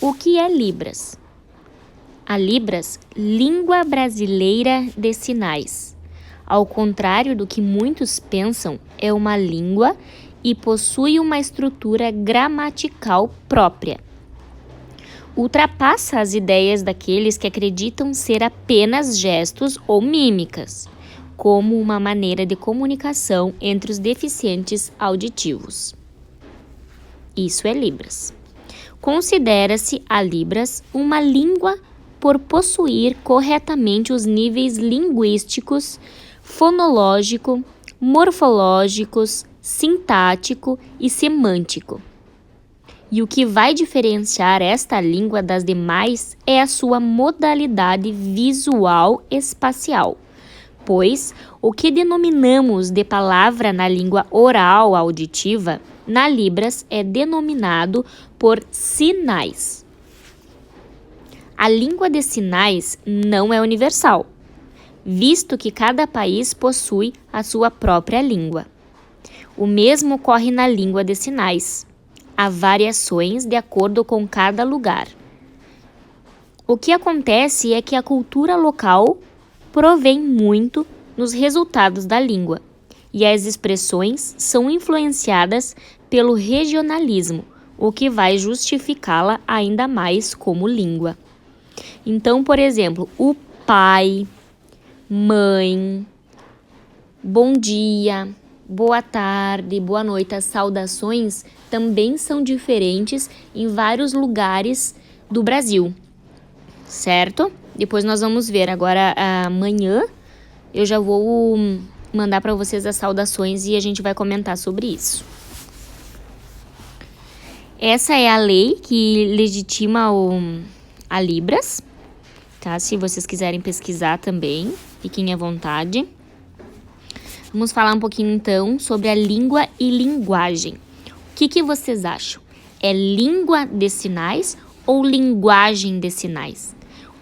O que é Libras? A Libras, Língua Brasileira de Sinais. Ao contrário do que muitos pensam, é uma língua e possui uma estrutura gramatical própria. Ultrapassa as ideias daqueles que acreditam ser apenas gestos ou mímicas, como uma maneira de comunicação entre os deficientes auditivos. Isso é Libras. Considera-se a Libras uma língua por possuir corretamente os níveis linguísticos, fonológico, morfológicos, sintático e semântico. E o que vai diferenciar esta língua das demais é a sua modalidade visual espacial, pois o que denominamos de palavra na língua oral auditiva, na Libras é denominado por sinais. A língua de sinais não é universal, visto que cada país possui a sua própria língua. O mesmo ocorre na língua de sinais. Há variações de acordo com cada lugar. O que acontece é que a cultura local provém muito nos resultados da língua, e as expressões são influenciadas pelo regionalismo, o que vai justificá-la ainda mais como língua. Então, por exemplo, o pai, mãe, bom dia, boa tarde, boa noite, as saudações também são diferentes em vários lugares do Brasil, certo? Depois nós vamos ver. Agora, amanhã, eu já vou mandar para vocês as saudações e a gente vai comentar sobre isso. Essa é a lei que legitima a Libras, tá? Se vocês quiserem pesquisar também, fiquem à vontade. Vamos falar um pouquinho, então, sobre a língua e linguagem. O que vocês acham? É língua de sinais ou linguagem de sinais?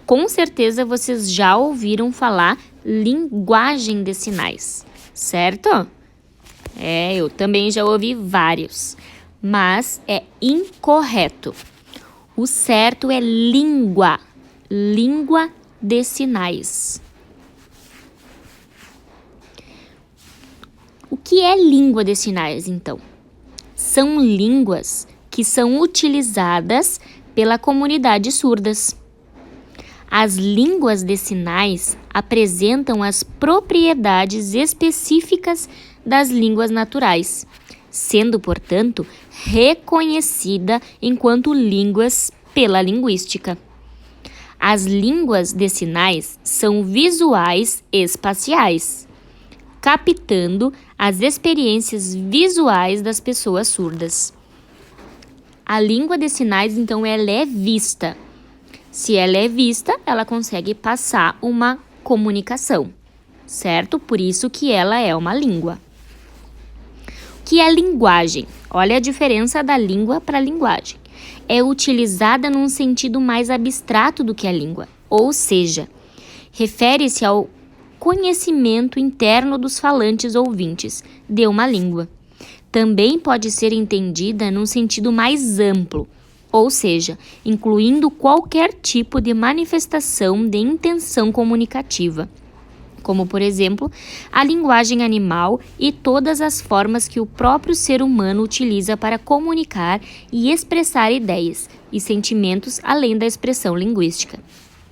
Com certeza vocês já ouviram falar linguagem de sinais, certo? Eu também já ouvi vários, mas é incorreto. O certo é língua de sinais. O que é língua de sinais, então? São línguas que são utilizadas pela comunidade surdas. As línguas de sinais apresentam as propriedades específicas das línguas naturais, sendo, portanto, reconhecida enquanto línguas pela linguística. As línguas de sinais são visuais espaciais, captando as experiências visuais das pessoas surdas. A língua de sinais, então, ela é vista. Se ela é vista, ela consegue passar uma comunicação, certo? Por isso que ela é uma língua. O que é linguagem? Olha a diferença da língua para a linguagem. É utilizada num sentido mais abstrato do que a língua, ou seja, refere-se ao conhecimento interno dos falantes ouvintes de uma língua. Também pode ser entendida num sentido mais amplo, ou seja, incluindo qualquer tipo de manifestação de intenção comunicativa, como, por exemplo, a linguagem animal e todas as formas que o próprio ser humano utiliza para comunicar e expressar ideias e sentimentos além da expressão linguística.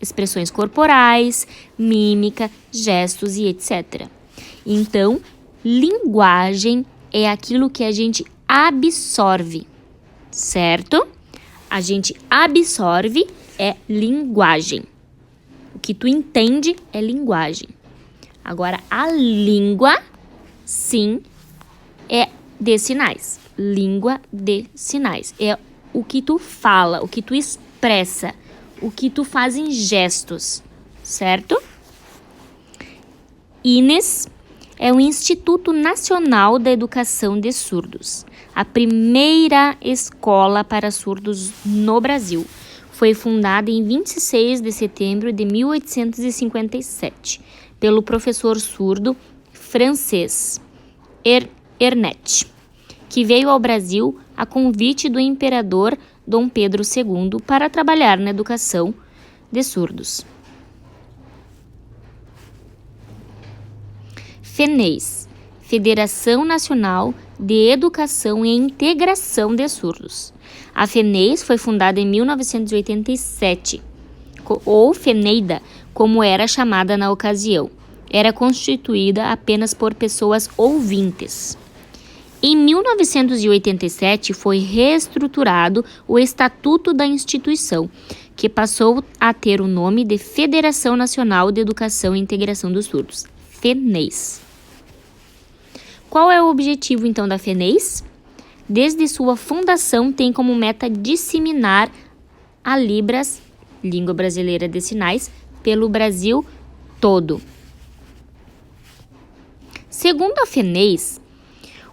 Expressões corporais, mímica, gestos e etc. Então, linguagem é aquilo que a gente absorve, certo? A gente absorve é linguagem. O que tu entende é linguagem. Agora, a língua, sim, é de sinais. Língua de sinais. É o que tu fala, o que tu expressa, o que tu faz em gestos, certo? INES é o Instituto Nacional da Educação de Surdos, a primeira escola para surdos no Brasil. Foi fundada em 26 de setembro de 1857 pelo professor surdo francês Ernet, que veio ao Brasil a convite do imperador Dom Pedro II para trabalhar na educação de surdos. FENEIS, Federação Nacional de Educação e Integração de Surdos. A FENEIS foi fundada em 1987, ou FENEIDA, como era chamada na ocasião. Era constituída apenas por pessoas ouvintes. Em 1987, foi reestruturado o Estatuto da instituição, que passou a ter o nome de Federação Nacional de Educação e Integração dos Surdos, FENEIS. Qual é o objetivo, então, da FENEIS? Desde sua fundação, tem como meta disseminar a Libras, Língua Brasileira de Sinais, pelo Brasil todo. Segundo a FENEIS,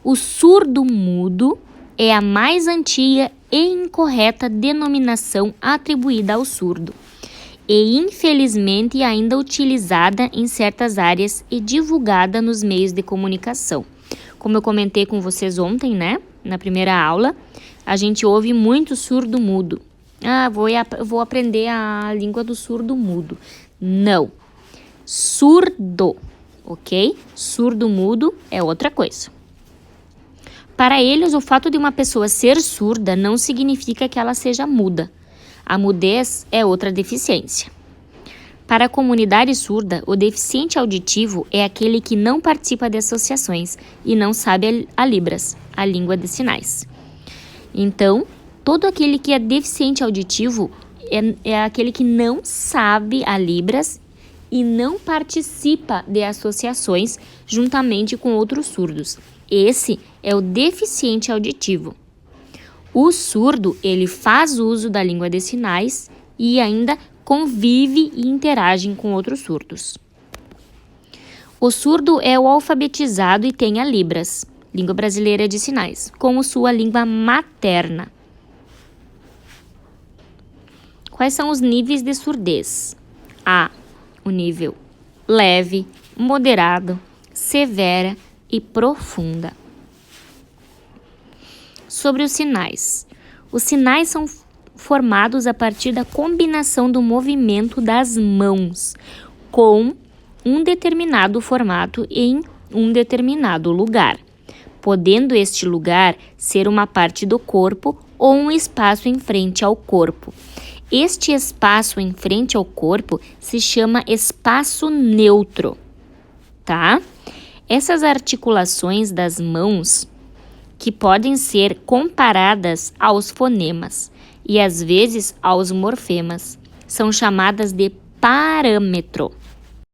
o surdo-mudo é a mais antiga e incorreta denominação atribuída ao surdo e, infelizmente, ainda utilizada em certas áreas e divulgada nos meios de comunicação. Como eu comentei com vocês ontem, né, na primeira aula, a gente ouve muito surdo-mudo. Vou aprender a língua do surdo-mudo. Não. Surdo, ok? Surdo-mudo é outra coisa. Para eles, o fato de uma pessoa ser surda não significa que ela seja muda. A mudez é outra deficiência. Para a comunidade surda, o deficiente auditivo é aquele que não participa de associações e não sabe a Libras, a língua de sinais. Então, todo aquele que é deficiente auditivo é aquele que não sabe a Libras e não participa de associações juntamente com outros surdos. Esse é o deficiente auditivo. O surdo, ele faz uso da língua de sinais e ainda convive e interage com outros surdos. O surdo é o alfabetizado e tem a Libras, Língua Brasileira de Sinais, como sua língua materna. Quais são os níveis de surdez? A. O nível leve, moderado, severa e profunda. Sobre os sinais. Os sinais são formados a partir da combinação do movimento das mãos com um determinado formato em um determinado lugar, podendo este lugar ser uma parte do corpo ou um espaço em frente ao corpo. Este espaço em frente ao corpo se chama espaço neutro, tá? Essas articulações das mãos, que podem ser comparadas aos fonemas e às vezes aos morfemas, são chamadas de parâmetro.